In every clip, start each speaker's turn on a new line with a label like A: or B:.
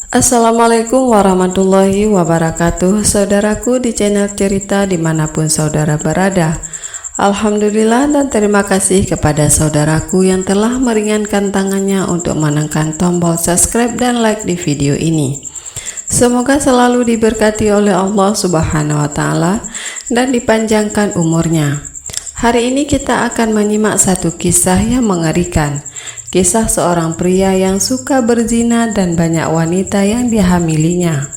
A: Assalamualaikum warahmatullahi wabarakatuh. Saudaraku di channel cerita dimanapun saudara berada, Alhamdulillah dan terima kasih kepada saudaraku yang telah meringankan tangannya untuk menekan tombol subscribe dan like di video ini. Semoga selalu diberkati oleh Allah Subhanahu wa Ta'ala dan dipanjangkan umurnya. Hari ini kita akan menyimak satu kisah yang mengerikan. Kisah seorang pria yang suka berzina dan banyak wanita yang dihamilinya.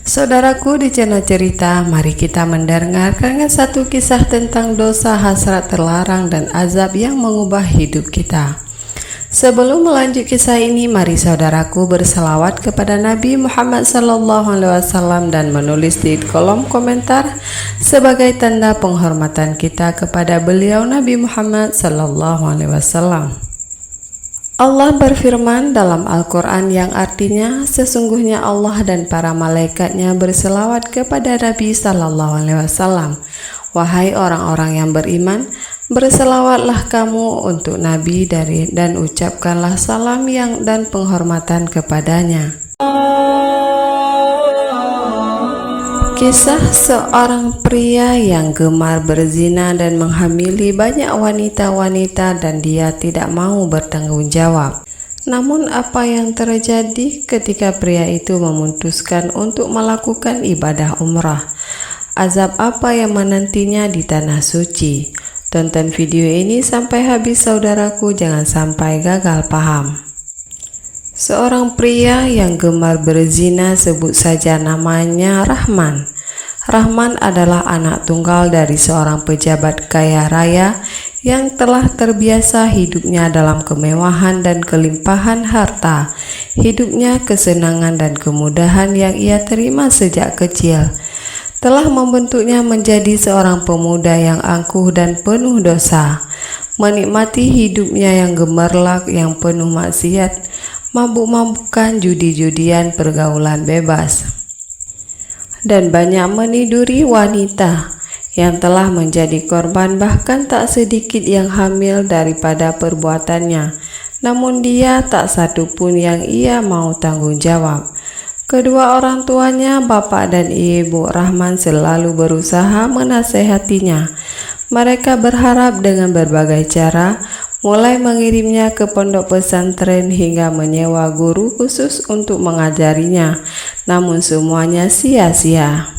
A: Saudaraku di channel cerita, mari kita mendengarkan satu kisah tentang dosa, hasrat terlarang dan azab yang mengubah hidup kita. Sebelum melanjut kisah ini, mari saudaraku berselawat kepada Nabi Muhammad SAW dan menulis di kolom komentar sebagai tanda penghormatan kita kepada beliau Nabi Muhammad SAW. Allah berfirman dalam Al-Quran yang artinya, sesungguhnya Allah dan para malaikatnya berselawat kepada Nabi SAW. Wahai orang-orang yang beriman, berselawatlah kamu untuk Nabi dan ucapkanlah salam dan penghormatan kepadanya. Kisah seorang pria yang gemar berzina dan menghamili banyak wanita-wanita dan dia tidak mau bertanggung jawab. Namun apa yang terjadi ketika pria itu memutuskan untuk melakukan ibadah umrah? Azab apa yang menantinya di tanah suci? Tonton video ini sampai habis saudaraku, jangan sampai gagal paham. Seorang pria yang gemar berzina, sebut saja namanya Rahman. Rahman adalah anak tunggal dari seorang pejabat kaya raya yang telah terbiasa hidupnya dalam kemewahan dan kelimpahan harta. Hidupnya, kesenangan dan kemudahan yang ia terima sejak kecil telah membentuknya menjadi seorang pemuda yang angkuh dan penuh dosa. Menikmati hidupnya yang gemerlap, yang penuh maksiat, mabuk-mabukan, judi-judian, pergaulan bebas, dan banyak meniduri wanita yang telah menjadi korban, bahkan tak sedikit yang hamil daripada perbuatannya. Namun dia tak satu pun yang ia mau tanggung jawab. Kedua orang tuanya, bapak dan ibu Rahman, selalu berusaha menasehatinya. Mereka berharap dengan berbagai cara, mulai mengirimnya ke pondok pesantren hingga menyewa guru khusus untuk mengajarinya. Namun semuanya sia-sia.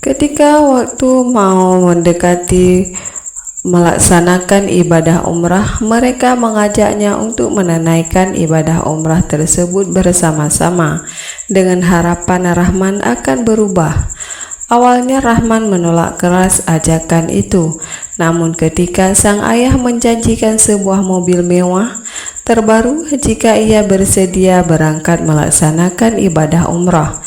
A: Ketika waktu mau mendekati melaksanakan ibadah umrah, mereka mengajaknya untuk menunaikan ibadah umrah tersebut bersama-sama dengan harapan Rahman akan berubah. Awalnya Rahman menolak keras ajakan itu, namun ketika sang ayah menjanjikan sebuah mobil mewah terbaru jika ia bersedia berangkat melaksanakan ibadah umrah,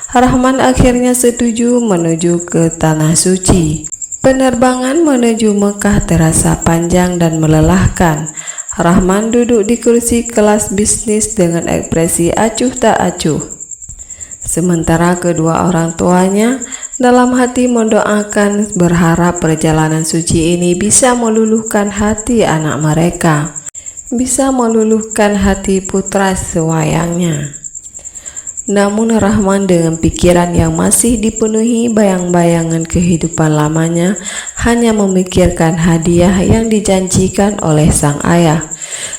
A: Rahman akhirnya setuju menuju ke tanah suci. Penerbangan menuju Mekah terasa panjang dan melelahkan. Rahman duduk di kursi kelas bisnis dengan ekspresi acuh tak acuh. Sementara kedua orang tuanya dalam hati mendoakan, berharap perjalanan suci ini bisa meluluhkan hati anak mereka, bisa meluluhkan hati putra sewayangnya. Namun Rahman dengan pikiran yang masih dipenuhi bayang-bayangan kehidupan lamanya hanya memikirkan hadiah yang dijanjikan oleh sang ayah.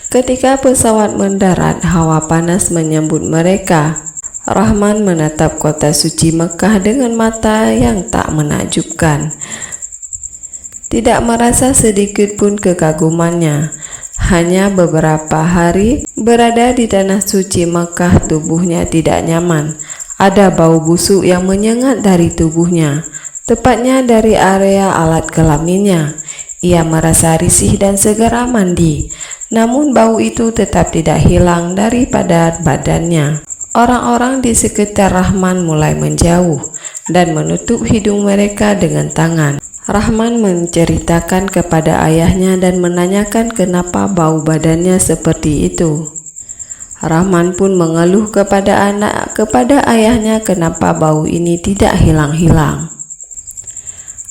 A: Ketika pesawat mendarat, hawa panas menyambut mereka. Rahman menatap kota suci Mekah dengan mata yang tak menakjubkan. Tidak merasa sedikit pun kekagumannya. Hanya beberapa hari berada di tanah suci Mekah, tubuhnya tidak nyaman. Ada bau busuk yang menyengat dari tubuhnya, tepatnya dari area alat kelaminnya. Ia merasa risih dan segera mandi, namun bau itu tetap tidak hilang daripada badannya. Orang-orang di sekitar Rahman mulai menjauh dan menutup hidung mereka dengan tangan. Rahman menceritakan kepada ayahnya dan menanyakan kenapa bau badannya seperti itu. Rahman pun mengeluh kepada ayahnya kenapa bau ini tidak hilang-hilang.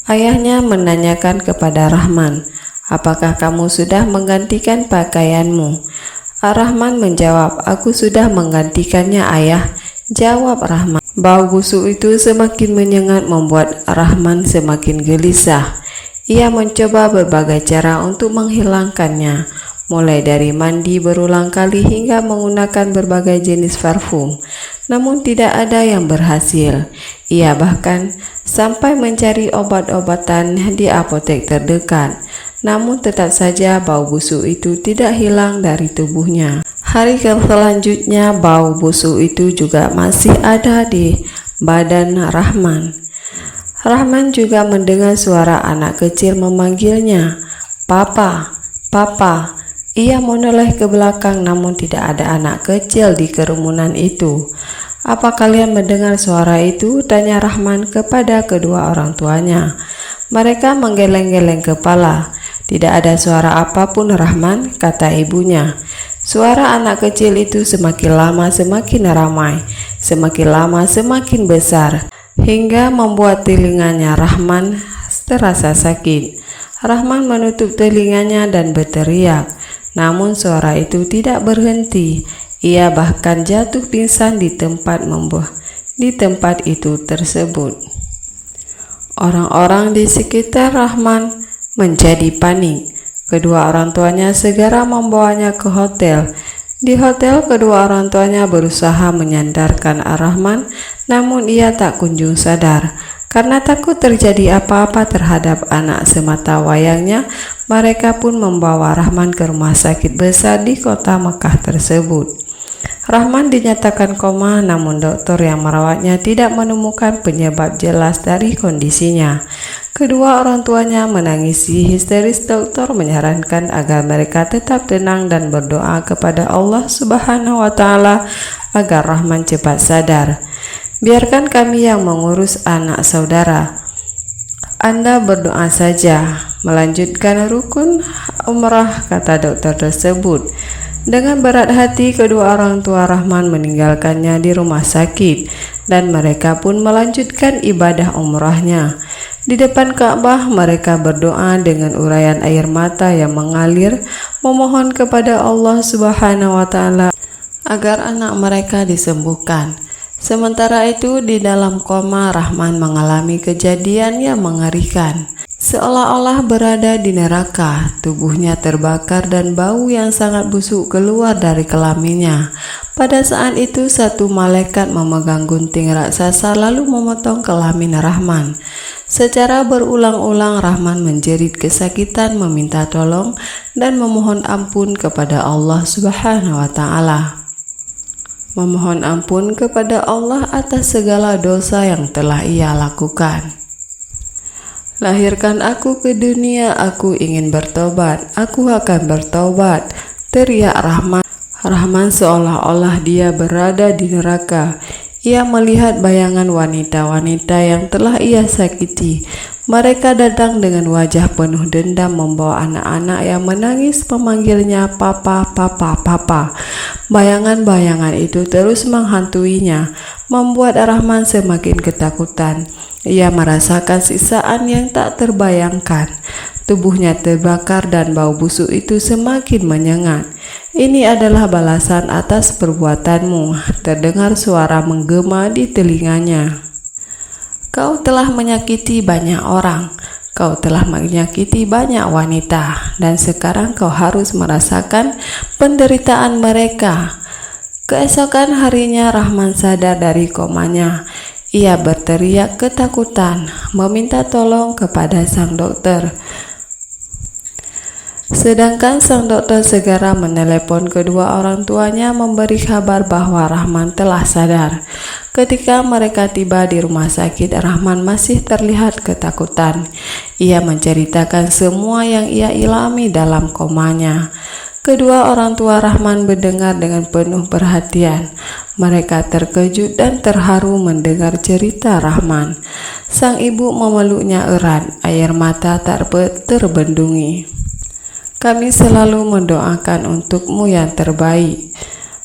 A: Ayahnya menanyakan kepada Rahman, apakah kamu sudah menggantikan pakaianmu? Ar-Rahman menjawab, "Aku sudah menggantikannya, ayah." Jawab Rahman. Bau busuk itu semakin menyengat membuat Rahman semakin gelisah. Ia mencoba berbagai cara untuk menghilangkannya, mulai dari mandi berulang kali hingga menggunakan berbagai jenis parfum. Namun tidak ada yang berhasil. Ia bahkan sampai mencari obat-obatan di apotek terdekat. Namun tetap saja bau busuk itu tidak hilang dari tubuhnya. Hari selanjutnya bau busuk itu juga masih ada di badan Rahman. Rahman juga mendengar suara anak kecil memanggilnya, "Papa, Papa." Ia menoleh ke belakang namun tidak ada anak kecil di kerumunan itu. "Apa kalian mendengar suara itu?" tanya Rahman kepada kedua orang tuanya. Mereka menggeleng-geleng kepala. "Tidak ada suara apapun, Rahman," kata ibunya. Suara anak kecil itu semakin lama semakin ramai, semakin lama semakin besar, hingga membuat telinganya Rahman terasa sakit. Rahman menutup telinganya dan berteriak, namun suara itu tidak berhenti. Ia bahkan jatuh pingsan di tempat itu tersebut. Orang-orang di sekitar Rahman menjadi panik. Kedua orang tuanya segera membawanya ke hotel. Di hotel, kedua orang tuanya berusaha menyandarkan Ar-Rahman, namun ia tak kunjung sadar. Karena takut terjadi apa-apa terhadap anak semata wayangnya, mereka pun membawa Rahman ke rumah sakit besar di kota Mekah tersebut. Rahman dinyatakan koma, namun dokter yang merawatnya tidak menemukan penyebab jelas dari kondisinya. Kedua orang tuanya menangisi histeris. Dokter menyarankan agar mereka tetap tenang dan berdoa kepada Allah Subhanahu wa Ta'ala agar Rahman cepat sadar. "Biarkan kami yang mengurus anak saudara. Anda berdoa saja, melanjutkan rukun umrah," kata dokter tersebut. Dengan berat hati, kedua orang tua Rahman meninggalkannya di rumah sakit dan mereka pun melanjutkan ibadah umrahnya. Di depan Ka'bah, mereka berdoa dengan urayan air mata yang mengalir, memohon kepada Allah Subhanahu wa Ta'ala agar anak mereka disembuhkan. Sementara itu, di dalam koma, Rahman mengalami kejadian yang mengerikan. Seolah-olah berada di neraka, tubuhnya terbakar dan bau yang sangat busuk keluar dari kelaminnya. Pada saat itu, satu malaikat memegang gunting raksasa lalu memotong kelamin Rahman. Secara berulang-ulang Rahman menjerit kesakitan, meminta tolong dan memohon ampun kepada Allah Subhanahu wa Ta'ala. Memohon ampun kepada Allah atas segala dosa yang telah ia lakukan. "Lahirkan aku ke dunia, aku ingin bertobat, aku akan bertobat," teriak Rahman. Rahman seolah-olah dia berada di neraka. Ia melihat bayangan wanita-wanita yang telah ia sakiti. Mereka datang dengan wajah penuh dendam membawa anak-anak yang menangis memanggilnya papa, papa, papa. Bayangan-bayangan itu terus menghantuinya, membuat Rahman semakin ketakutan. Ia merasakan siksaan yang tak terbayangkan. Tubuhnya terbakar dan bau busuk itu semakin menyengat. "Ini adalah balasan atas perbuatanmu," terdengar suara menggema di telinganya. "Kau telah menyakiti banyak orang, kau telah menyakiti banyak wanita, dan sekarang kau harus merasakan penderitaan mereka." Keesokan harinya Rahman sadar dari komanya. Ia berteriak ketakutan, meminta tolong kepada sang dokter. Sedangkan sang dokter segera menelepon kedua orang tuanya memberi kabar bahwa Rahman telah sadar. Ketika mereka tiba di rumah sakit, Rahman masih terlihat ketakutan. Ia menceritakan semua yang ia alami dalam komanya. Kedua orang tua Rahman mendengar dengan penuh perhatian. Mereka terkejut dan terharu mendengar cerita Rahman. Sang ibu memeluknya erat, air mata tak terbendungi. "Kami selalu mendoakan untukmu yang terbaik,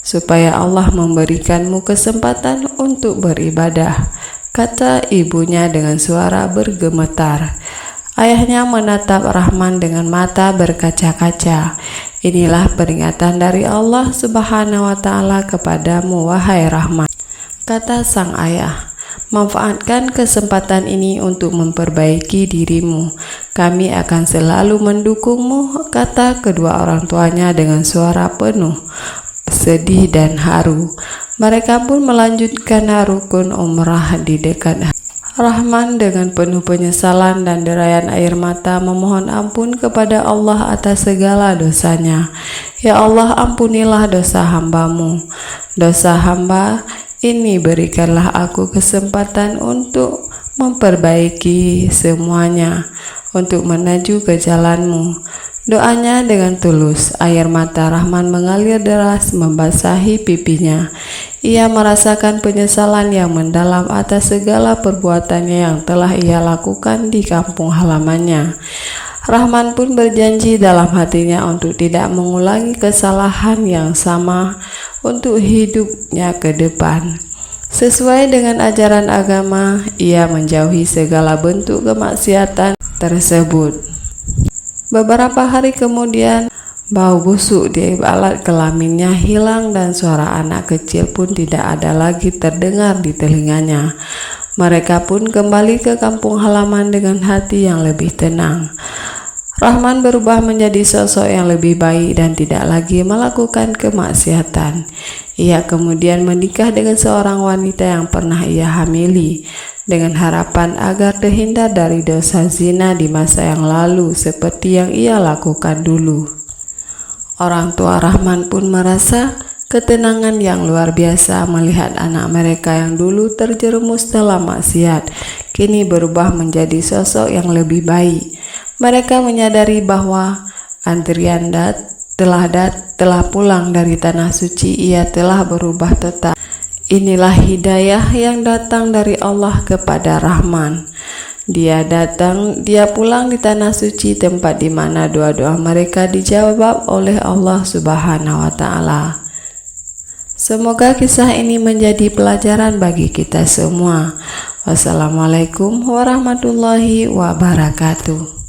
A: supaya Allah memberikanmu kesempatan untuk beribadah," kata ibunya dengan suara bergemetar. Ayahnya menatap Rahman dengan mata berkaca-kaca. Inilah peringatan dari Allah Subhanahu wa Ta'ala kepadamu, wahai Rahman. Kata sang ayah, manfaatkan kesempatan ini untuk memperbaiki dirimu. Kami akan selalu mendukungmu, kata kedua orang tuanya dengan suara penuh sedih dan haru. Mereka pun melanjutkan rukun umrah di dekat Rahman dengan penuh penyesalan dan derayan air mata memohon ampun kepada Allah atas segala dosanya. Ya Allah, ampunilah dosa hambamu. Dosa hamba ini berikanlah aku kesempatan untuk memperbaiki semuanya, untuk menuju ke jalanmu. Doanya dengan tulus, air mata Rahman mengalir deras membasahi pipinya. Ia merasakan penyesalan yang mendalam atas segala perbuatannya yang telah ia lakukan di kampung halamannya. Rahman pun berjanji dalam hatinya untuk tidak mengulangi kesalahan yang sama untuk hidupnya ke depan. Sesuai dengan ajaran agama, ia menjauhi segala bentuk kemaksiatan tersebut. Beberapa hari kemudian, bau busuk di alat kelaminnya hilang dan suara anak kecil pun tidak ada lagi terdengar di telinganya. Mereka pun kembali ke kampung halaman dengan hati yang lebih tenang. Rahman berubah menjadi sosok yang lebih baik dan tidak lagi melakukan kemaksiatan. Ia kemudian menikah dengan seorang wanita yang pernah ia hamili, dengan harapan agar terhindar dari dosa zina di masa yang lalu seperti yang ia lakukan dulu. Orang tua Rahman pun merasa ketenangan yang luar biasa melihat anak mereka yang dulu terjerumus dalam maksiat, kini berubah menjadi sosok yang lebih baik. Mereka menyadari bahwa Andrianda telah pulang dari tanah suci, ia telah berubah total. Inilah hidayah yang datang dari Allah kepada Rahman. Dia pulang di tanah suci, tempat di mana doa-doa mereka dijawab oleh Allah Subhanahu wa Ta'ala. Semoga kisah ini menjadi pelajaran bagi kita semua. Wassalamualaikum warahmatullahi wabarakatuh.